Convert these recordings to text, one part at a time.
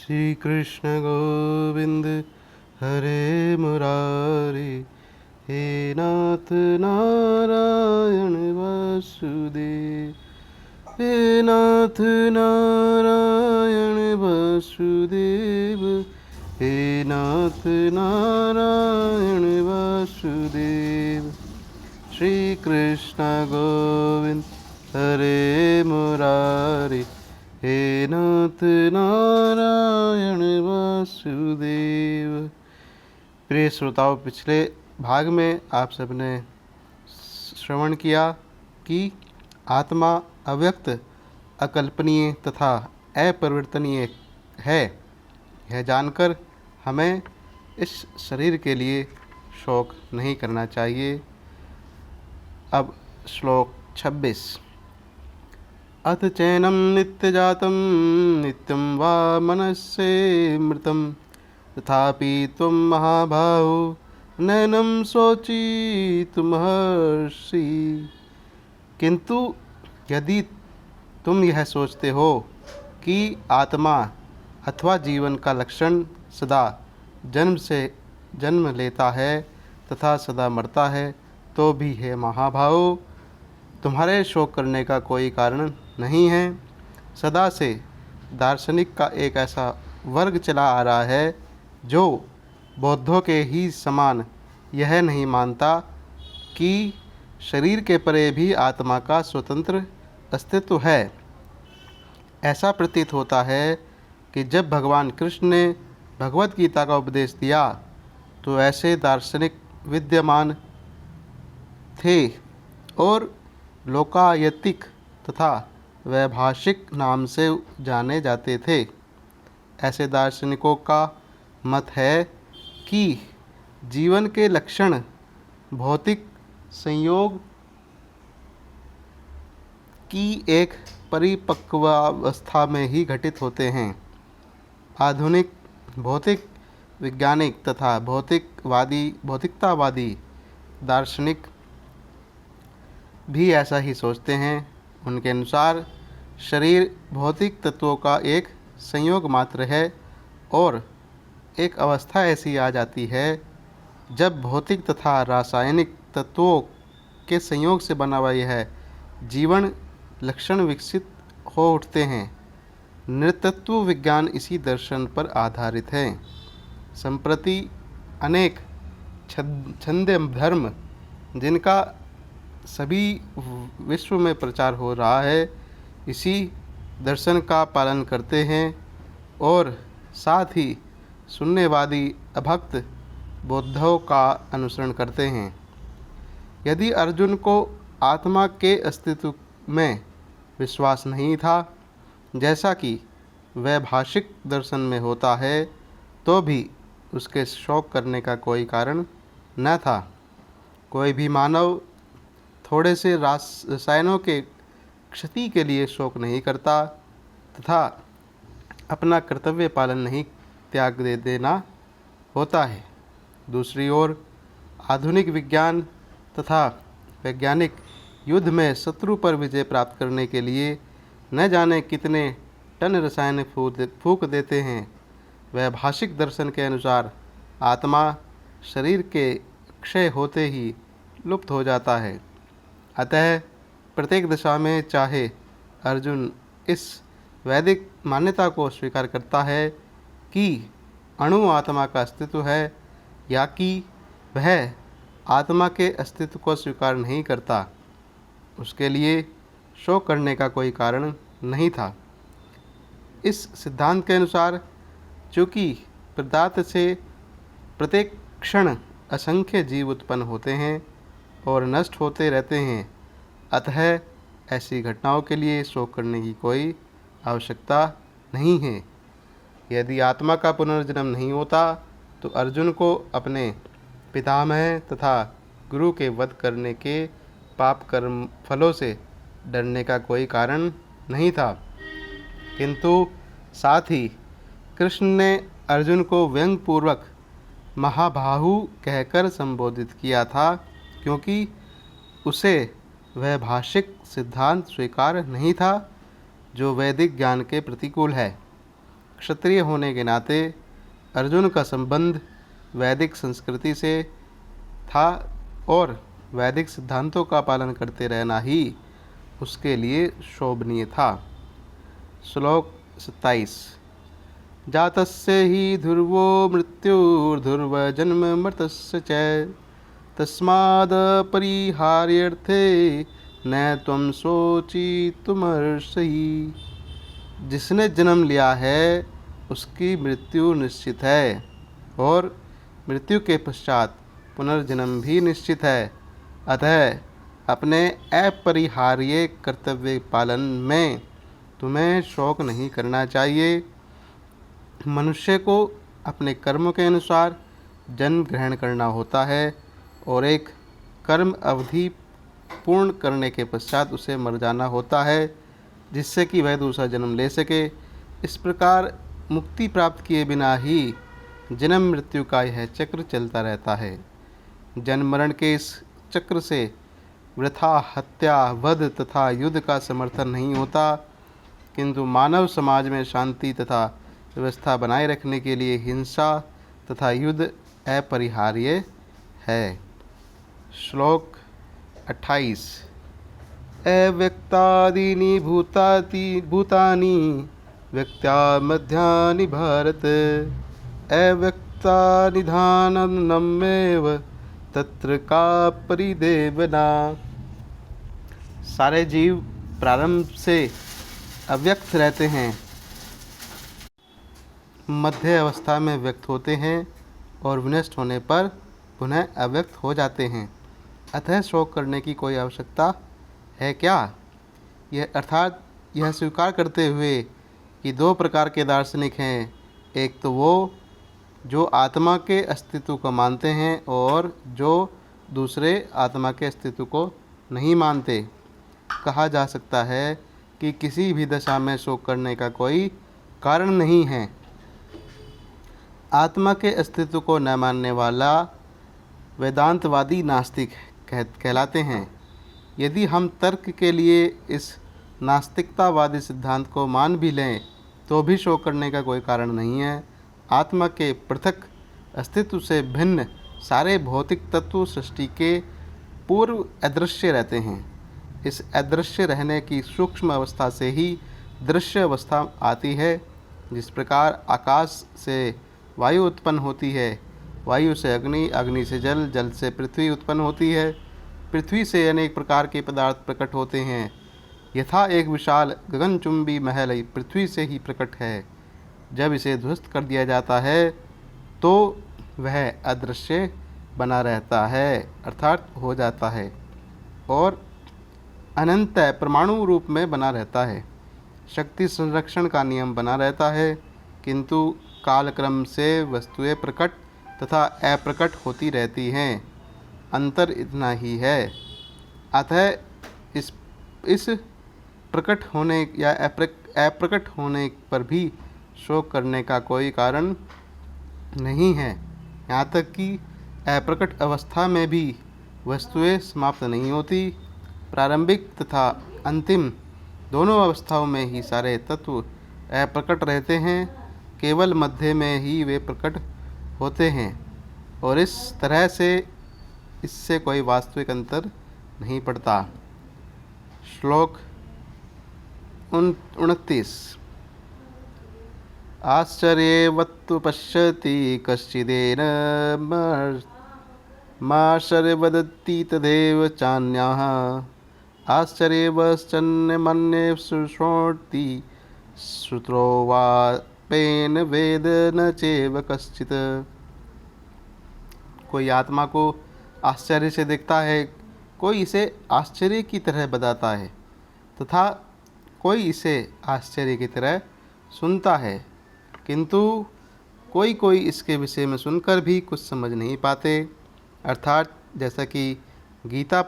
श्री कृष्ण गोविंद हरे मुरारी, हे नाथ नारायण वासुदेव, हे नाथ नारायण वासुदेव, हे नाथ नारायण वासुदेव। श्री कृष्ण गोविंद हरे मुरारी, हे नाथ नारायण वासुदेव। प्रिय श्रोताओं, पिछले भाग में आप सबने श्रवण किया कि आत्मा अव्यक्त, अकल्पनीय तथा अपरिवर्तनीय है। यह जानकर हमें इस शरीर के लिए शोक नहीं करना चाहिए। अब श्लोक 26। अथ चैनम नित्यजातं नित्यं वा मनस्से मृतं, तथापि त्वं महाबाहो नैनं शोचितुमर्हसि। किंतु यदि तुम यह सोचते हो कि आत्मा अथवा जीवन का लक्षण सदा जन्म से जन्म लेता है तथा सदा मरता है, तो भी हे महाभावो, तुम्हारे शोक करने का कोई कारण नहीं है। सदा से दार्शनिक का एक ऐसा वर्ग चला आ रहा है जो बौद्धों के ही समान यह नहीं मानता कि शरीर के परे भी आत्मा का स्वतंत्र अस्तित्व है। ऐसा प्रतीत होता है कि जब भगवान कृष्ण ने भगवत गीता का उपदेश दिया तो ऐसे दार्शनिक विद्यमान थे और लोकायतिक तथा वैभाषिक नाम से जाने जाते थे। ऐसे दार्शनिकों का मत है कि जीवन के लक्षण भौतिक संयोग की एक परिपक्वावस्था में ही घटित होते हैं। आधुनिक भौतिक वैज्ञानिक तथा भौतिकतावादी दार्शनिक भी ऐसा ही सोचते हैं। उनके अनुसार शरीर भौतिक तत्वों का एक संयोग मात्र है और एक अवस्था ऐसी आ जाती है जब भौतिक तथा रासायनिक तत्वों के संयोग से बना हुआ यह जीवन लक्षण विकसित हो उठते हैं। नृतत्व विज्ञान इसी दर्शन पर आधारित है। संप्रति अनेक छंद धर्म जिनका सभी विश्व में प्रचार हो रहा है, इसी दर्शन का पालन करते हैं और साथ ही शून्यवादी अभक्त बौद्धों का अनुसरण करते हैं। यदि अर्जुन को आत्मा के अस्तित्व में विश्वास नहीं था, जैसा कि वैभाषिक दर्शन में होता है, तो भी उसके शोक करने का कोई कारण न था। कोई भी मानव थोड़े से रसायनों के क्षति के लिए शोक नहीं करता तथा अपना कर्तव्य पालन नहीं त्याग दे देना होता है। दूसरी ओर आधुनिक विज्ञान तथा वैज्ञानिक युद्ध में शत्रु पर विजय प्राप्त करने के लिए न जाने कितने टन रसायन फूंक देते हैं। वैभाषिक दर्शन के अनुसार आत्मा शरीर के क्षय होते ही लुप्त हो जाता है। अतः प्रत्येक दशा में चाहे अर्जुन इस वैदिक मान्यता को स्वीकार करता है कि अणु आत्मा का अस्तित्व है या कि वह आत्मा के अस्तित्व को स्वीकार नहीं करता, उसके लिए शोक करने का कोई कारण नहीं था। इस सिद्धांत के अनुसार चूँकि पदार्थ से प्रत्येक क्षण असंख्य जीव उत्पन्न होते हैं और नष्ट होते रहते हैं, अतः ऐसी घटनाओं के लिए शोक करने की कोई आवश्यकता नहीं है। यदि आत्मा का पुनर्जन्म नहीं होता तो अर्जुन को अपने पितामह तथा गुरु के वध करने के पाप कर्म फलों से डरने का कोई कारण नहीं था। किंतु साथ ही कृष्ण ने अर्जुन को व्यंग्यपूर्वक महाबाहु कहकर संबोधित किया था, क्योंकि उसे वैभाषिक सिद्धांत स्वीकार नहीं था जो वैदिक ज्ञान के प्रतिकूल है। क्षत्रिय होने के नाते अर्जुन का संबंध वैदिक संस्कृति से था और वैदिक सिद्धांतों का पालन करते रहना ही उसके लिए शोभनीय था। श्लोक 27। जातस्य हि ध्रुवो मृत्युर्ध्रुव जन्म मृतस्य च तस्मादपरिहार्यर्थे न त्वं शोचितुमर्हसि। जिसने जन्म लिया है उसकी मृत्यु निश्चित है और मृत्यु के पश्चात पुनर्जन्म भी निश्चित है। अतः अपने अपरिहार्य कर्तव्य पालन में तुम्हें शोक नहीं करना चाहिए। मनुष्य को अपने कर्मों के अनुसार जन्म ग्रहण करना होता है और एक कर्म अवधि पूर्ण करने के पश्चात उसे मर जाना होता है, जिससे कि वह दूसरा जन्म ले सके। इस प्रकार मुक्ति प्राप्त किए बिना ही जन्म मृत्यु का यह चक्र चलता रहता है। जन्म मरण के इस चक्र से वृथा हत्या, वध तथा युद्ध का समर्थन नहीं होता, किंतु मानव समाज में शांति तथा व्यवस्था बनाए रखने के लिए हिंसा तथा युद्ध अपरिहार्य है। श्लोक 28। अव्यक्तादीनि भूतानि व्यक्त्या मध्यानि भारत अव्यक्तानिधानमेव तत्र का परिदेवना। सारे जीव प्रारंभ से अव्यक्त रहते हैं, मध्य अवस्था में व्यक्त होते हैं और विनष्ट होने पर पुनः अव्यक्त हो जाते हैं। अतः शोक करने की कोई आवश्यकता है क्या? यह अर्थात यह स्वीकार करते हुए कि दो प्रकार के दार्शनिक हैं, एक तो वो जो आत्मा के अस्तित्व को मानते हैं और जो दूसरे आत्मा के अस्तित्व को नहीं मानते। कहा जा सकता है कि किसी भी दशा में शोक करने का कोई कारण नहीं है। आत्मा के अस्तित्व को न मानने वाला वेदांतवादी नास्तिक कहलाते हैं। यदि हम तर्क के लिए इस नास्तिकतावादी सिद्धांत को मान भी लें तो भी शोक करने का कोई कारण नहीं है। आत्मा के पृथक अस्तित्व से भिन्न सारे भौतिक तत्व सृष्टि के पूर्व अदृश्य रहते हैं। इस अदृश्य रहने की सूक्ष्म अवस्था से ही दृश्य अवस्था आती है। जिस प्रकार आकाश से वायु उत्पन्न होती है, वायु से अग्नि, अग्नि से जल, जल से पृथ्वी उत्पन्न होती है, पृथ्वी से अनेक प्रकार के पदार्थ प्रकट होते हैं। यथा एक विशाल गगनचुंबी महल पृथ्वी से ही प्रकट है। जब इसे ध्वस्त कर दिया जाता है तो वह अदृश्य बना रहता है, अर्थात हो जाता है और अनंत परमाणु रूप में बना रहता है। शक्ति संरक्षण का नियम बना रहता है, किंतु कालक्रम से वस्तुएं प्रकट तथा अप्रकट होती रहती हैं। अंतर इतना ही है। अतः इस प्रकट होने या अप्रकट होने पर भी शोक करने का कोई कारण नहीं है। यहाँ तक कि अप्रकट अवस्था में भी वस्तुएं समाप्त नहीं होती। प्रारंभिक तथा अंतिम दोनों अवस्थाओं में ही सारे तत्व अप्रकट रहते हैं, केवल मध्य में ही वे प्रकट होते हैं और इस तरह से इससे कोई वास्तविक अंतर नहीं पड़ता। श्लोक 29। आश्चर्यवत्तु पश्यति कश्चिदेन माश्चर्यवदति तदेव चान्याः आश्चर्यवश्चन्यमन्ये शृणोति श्रुतो वा पेन वेद न चैव कश्चित्। कोई आत्मा को आश्चर्य से देखता है, कोई इसे आश्चर्य की तरह बताता है तथा कोई इसे आश्चर्य की तरह सुनता है, किंतु कोई कोई इसके विषय में सुनकर भी कुछ समझ नहीं पाते। अर्थात जैसा कि गीता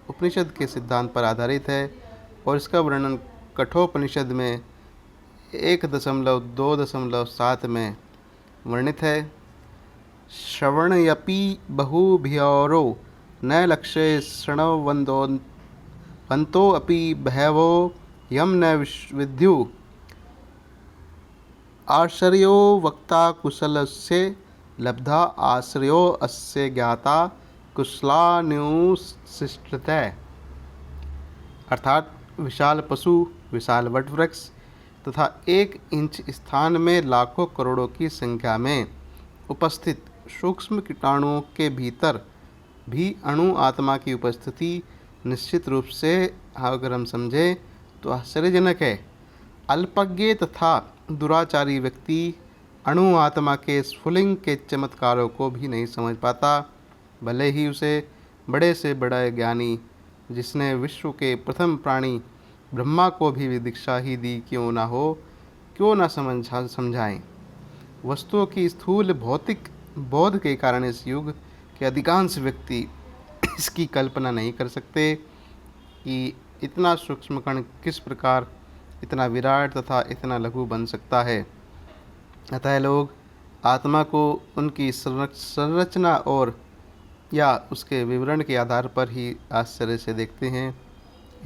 उपनिषद के सिद्धांत पर आधारित है और इसका वर्णन कठोपनिषद में 1.2.7 में वर्णित है। श्रवणयपि बहुभिरो न लक्ष्ये शृण्वन्तो अपि बहवो यम न विद्यु आश्रयो वक्ता कुशलस्य लब्धा आश्रयो अस्य ज्ञाता कुशलान्युशिष्टते। अर्थात विशाल पशु, विशाल वटवृक्ष तथा 1 इंच स्थान में लाखों करोड़ों की संख्या में उपस्थित सूक्ष्म कीटाणुओं के भीतर भी अणु आत्मा की उपस्थिति निश्चित रूप से, अगर हम समझें तो आश्चर्यजनक है। अल्पज्ञ तथा दुराचारी व्यक्ति अणु आत्मा के स्फुलिंग के चमत्कारों को भी नहीं समझ पाता, भले ही उसे बड़े से बड़ा ज्ञानी जिसने विश्व के प्रथम प्राणी ब्रह्मा को भी दीक्षा ही दी क्यों ना हो, क्यों ना समझाएं। वस्तुओं की स्थूल भौतिक बोध के कारण इस युग के अधिकांश व्यक्ति इसकी कल्पना नहीं कर सकते कि इतना सूक्ष्म कण किस प्रकार इतना विराट तथा इतना लघु बन सकता है। अतः लोग आत्मा को उनकी संरचना और या उसके विवरण के आधार पर ही आश्चर्य से देखते हैं।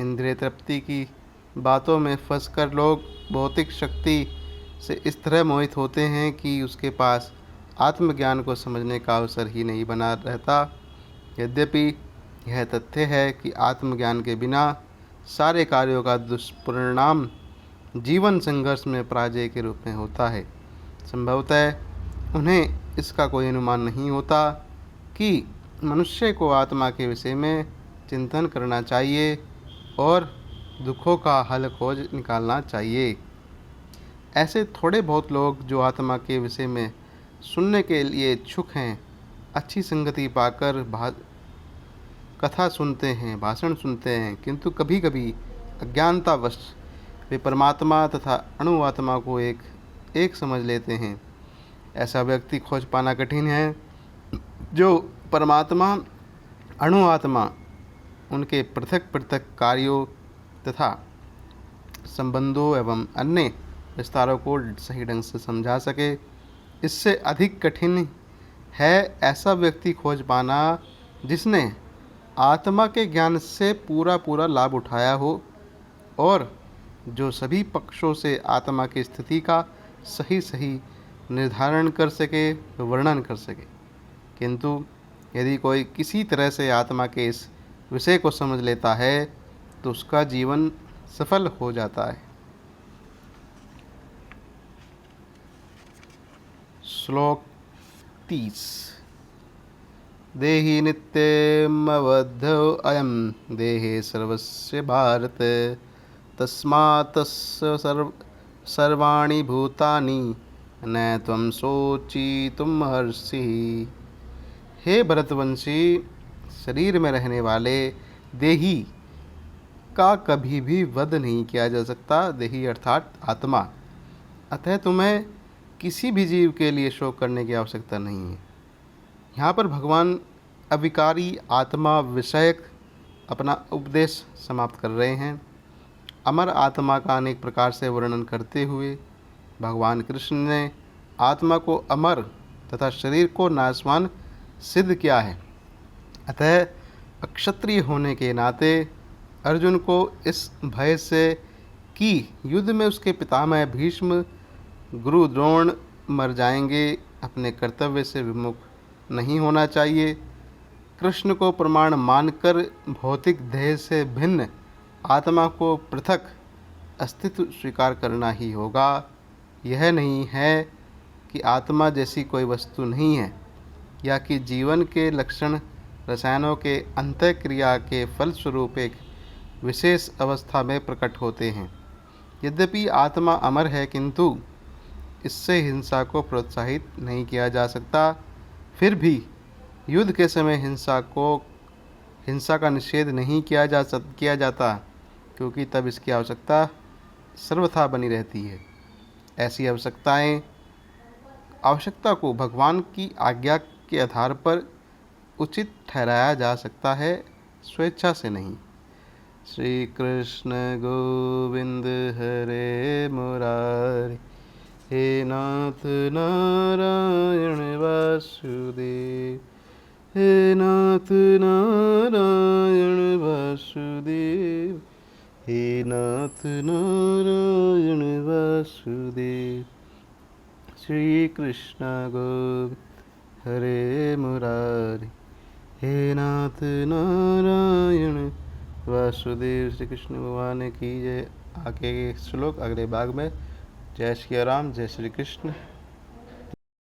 इंद्रिय तृप्ति की बातों में फंसकर लोग भौतिक शक्ति से इस तरह मोहित होते हैं कि उसके पास आत्मज्ञान को समझने का अवसर ही नहीं बना रहता। यद्यपि यह तथ्य है कि आत्मज्ञान के बिना सारे कार्यों का दुष्परिणाम जीवन संघर्ष में पराजय के रूप में होता है। संभवतः उन्हें इसका कोई अनुमान नहीं होता कि मनुष्य को आत्मा के विषय में चिंतन करना चाहिए और दुखों का हल खोज निकालना चाहिए। ऐसे थोड़े बहुत लोग जो आत्मा के विषय में सुनने के लिए इच्छुक हैं, अच्छी संगति पाकर कथा सुनते हैं, भाषण सुनते हैं, किंतु कभी कभी अज्ञानतावश वे परमात्मा तथा अणु आत्मा को एक समझ लेते हैं। ऐसा व्यक्ति खोज पाना कठिन है जो परमात्मा, अणु आत्मा, उनके पृथक पृथक कार्यों तथा संबंधों एवं अन्य विस्तारों को सही ढंग से समझा सके। इससे अधिक कठिन है ऐसा व्यक्ति खोज पाना जिसने आत्मा के ज्ञान से पूरा लाभ उठाया हो और जो सभी पक्षों से आत्मा की स्थिति का सही निर्धारण कर सके, वर्णन कर सके। किंतु यदि कोई किसी तरह से आत्मा के इस विषय को समझ लेता है तो उसका जीवन सफल हो जाता है। श्लोक 30। देहि नित्यमवद्धो अयं देहे सर्वस्य भारत तस्मात् सर्वाणि भूतानि न त्वं शोचितुमर्हसि। हे भरतवंशी, शरीर में रहने वाले देही का कभी भी वध नहीं किया जा सकता। देही अर्थात आत्मा। अतः तुम्हें किसी भी जीव के लिए शोक करने की आवश्यकता नहीं है। यहाँ पर भगवान अविकारी आत्मा विषयक अपना उपदेश समाप्त कर रहे हैं। अमर आत्मा का अनेक प्रकार से वर्णन करते हुए भगवान कृष्ण ने आत्मा को अमर तथा शरीर को नाशवान सिद्ध किया है। अतः अक्षत्रिय होने के नाते अर्जुन को इस भय से कि युद्ध में उसके पितामह भीष्म, गुरु द्रोण मर जाएंगे, अपने कर्तव्य से विमुख नहीं होना चाहिए। कृष्ण को प्रमाण मानकर भौतिक देह से भिन्न आत्मा को पृथक अस्तित्व स्वीकार करना ही होगा। यह नहीं है कि आत्मा जैसी कोई वस्तु नहीं है या कि जीवन के लक्षण रसायनों के अंतःक्रिया के फलस्वरूप एक विशेष अवस्था में प्रकट होते हैं। यद्यपि आत्मा अमर है किंतु इससे हिंसा को प्रोत्साहित नहीं किया जा सकता। फिर भी युद्ध के समय हिंसा का निषेध नहीं किया जाता क्योंकि तब इसकी आवश्यकता सर्वथा बनी रहती है। ऐसी आवश्यकता को भगवान की आज्ञा के आधार पर उचित ठहराया जा सकता है, स्वेच्छा से नहीं। श्री कृष्ण गोविंद हरे मुरारी, हे नाथ नारायण वासुदेव, हे नाथ नारायण वासुदेव, हे नाथ नारायण वासुदेव। श्री कृष्ण गोविंद हरे मुरारी, हे नाथ नारायण वासुदेव। श्री कृष्ण भगवान की जय। आगे श्लोक अगले भाग में। जय श्री राम, जय श्री कृष्ण।